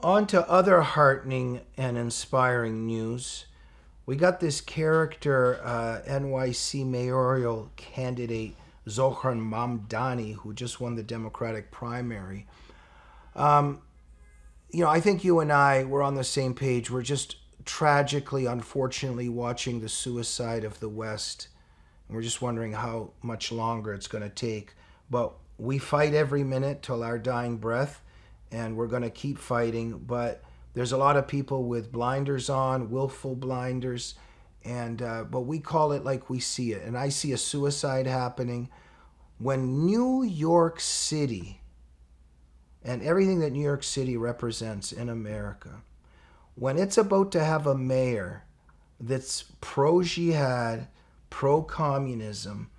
On to other heartening and inspiring news. We got this character, NYC mayoral candidate Zohran Mamdani, who just won the Democratic primary. Um, I think you and I were on the same page. We're just tragically, unfortunately, watching the suicide of the West. And we're just wondering how much longer it's going to take. But we fight every minute till our dying breath, and we're going to keep fighting. But there's a lot of people with blinders on, willful blinders, and but we call it like we see it. And I see a suicide happening when New York City and everything that New York City represents in America, when it's about to have a mayor that's pro jihad, pro communism.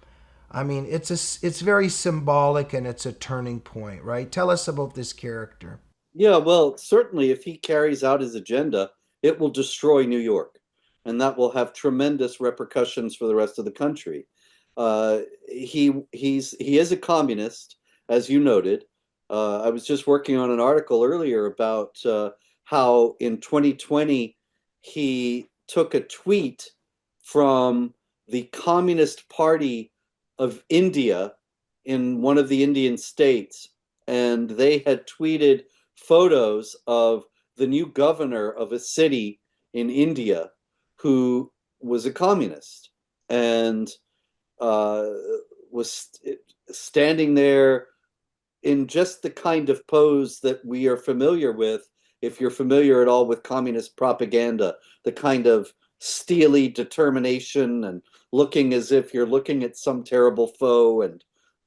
I mean, it's very symbolic and it's a turning point, right? Tell us about this character. Yeah, well, certainly if he carries out his agenda, it will destroy New York, and that will have tremendous repercussions for the rest of the country. He is a communist, as you noted. I was just working on an article earlier about how in 2020 he took a tweet from the Communist Party of India in one of the Indian states, and they had tweeted photos of the new governor of a city in India who was a communist and uh, was standing there in just the kind of pose that we are familiar with, if you're familiar at all with communist propaganda, the kind of steely determination and looking as if you're looking at some terrible foe and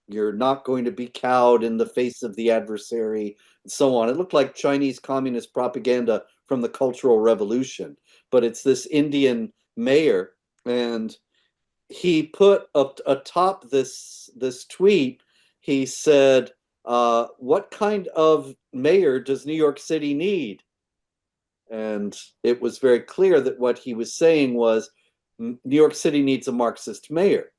you're not going to be cowed in the face of the adversary, and so on. It looked like Chinese communist propaganda from the Cultural Revolution, but it's this Indian mayor, and he put up atop this tweet. He said, "What kind of mayor does New York City need?" And it was very clear that what he was saying was New York City needs a Marxist mayor.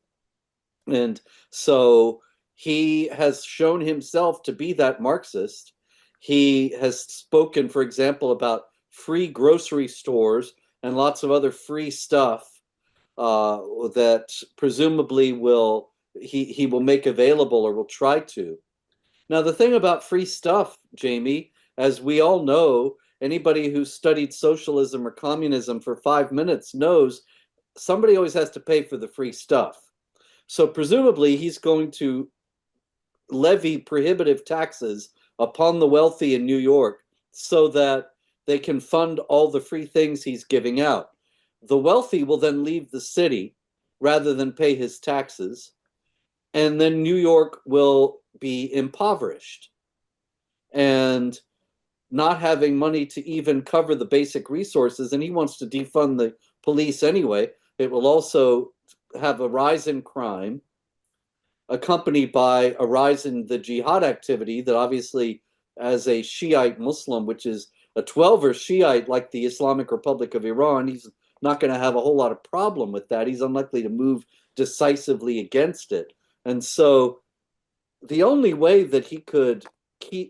And so he has shown himself to be that Marxist. He has spoken, for example, about free grocery stores and lots of other free stuff that presumably he will make available or will try to. Now, the thing about free stuff, Jamie, as we all know, anybody who's studied socialism or communism for 5 minutes knows somebody always has to pay for the free stuff. So presumably he's going to levy prohibitive taxes upon the wealthy in New York so that they can fund all the free things he's giving out. The wealthy will then leave the city rather than pay his taxes, and then New York will be impoverished. And not having money to even cover the basic resources, and he wants to defund the police anyway, it will also have a rise in crime accompanied by a rise in the jihad activity that obviously, as a Shiite Muslim, which is a 12er Shiite like the Islamic Republic of Iran, he's not going to have a whole lot of problem with that. He's unlikely to move decisively against it. And so the only way that he could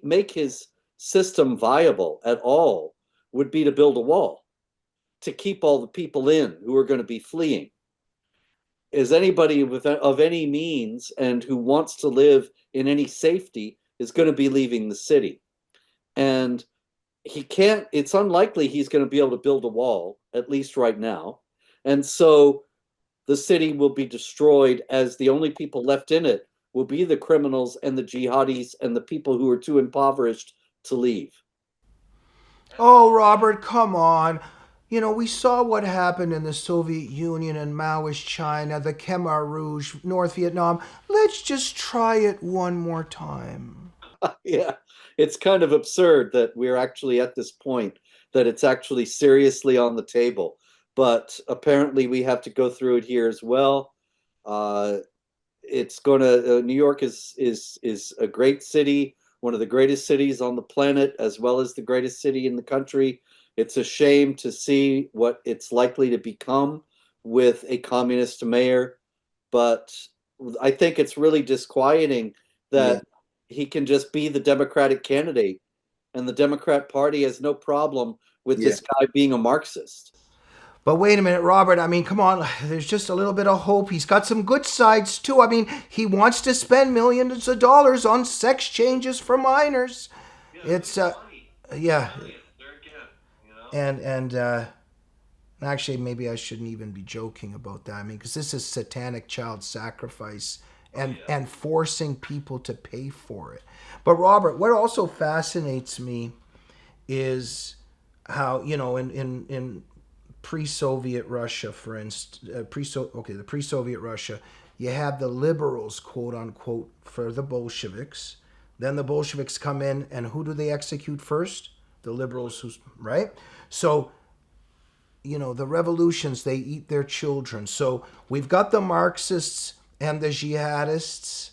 make his system viable at all would be to build a wall to keep all the people in who are going to be fleeing. Is anybody of any means and who wants to live in any safety is going to be leaving the city. And he can't, it's unlikely he's going to be able to build a wall, at least right now. And so the city will be destroyed, as the only people left in it will be the criminals and the jihadis and the people who are too impoverished to leave. Oh, Robert, come on. We saw what happened in the Soviet Union and Maoist China, the Khmer Rouge, North Vietnam. Let's just try it one more time. Yeah, it's kind of absurd that we're actually at this point, that it's actually seriously on the table. But apparently, we have to go through it here as well. Uh, it's going to New York is a great city, one of the greatest cities on the planet, as well as the greatest city in the country. It's a shame to see what it's likely to become with a communist mayor, but I think it's really disquieting Yeah. that he can just be the Democratic candidate and the Democrat Party has no problem with Yeah. this guy being a Marxist. But wait a minute, Robert. I mean, come on. There's just a little bit of hope. He's got some good sides too. I mean, he wants to spend millions of dollars on sex changes for minors. It's yeah, and actually, maybe I shouldn't even be joking about that. I mean, because this is satanic child sacrifice and forcing people to pay for it. But Robert, what also fascinates me is how, in pre-Soviet Russia, for instance, the pre-Soviet Russia, you have the liberals, quote unquote, for the Bolsheviks. Then the Bolsheviks come in, and who do they execute first? The liberals, who's right. So the revolutions, they eat their children. So we've got the Marxists and the jihadists,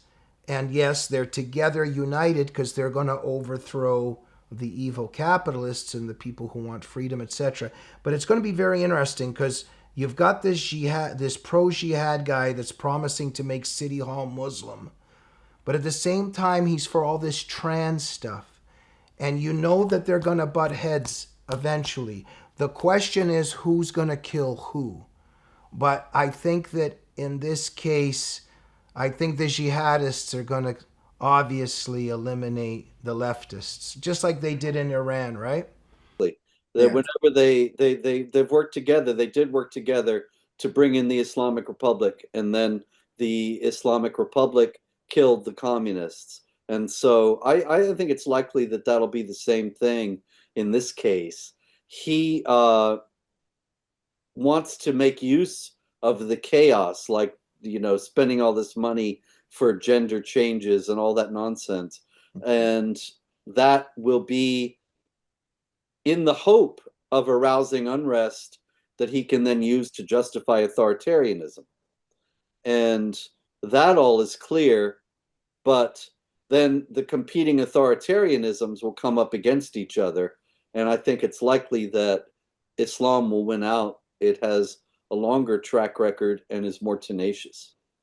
and yes, they're together united because they're going to overthrow the evil capitalists and the people who want freedom, etc. But it's going to be very interesting because you've got this pro-jihad guy that's promising to make City Hall Muslim, but at the same time, he's for all this trans stuff. And you know that they're going to butt heads eventually. The question is who's going to kill who. But I think that in this case, I think the jihadists are going to obviously eliminate the leftists, just like they did in Iran, right? That Yeah. whenever they've worked together, they did work together to bring in the Islamic Republic, and then the Islamic Republic killed the communists. And so I think it's likely that that'll be the same thing in this case. He wants to make use of the chaos, like spending all this money for gender changes and all that nonsense, and that will be in the hope of arousing unrest that he can then use to justify authoritarianism. And that all is clear, but then the competing authoritarianisms will come up against each other. And I think it's likely that Islam will win out. It has a longer track record and is more tenacious.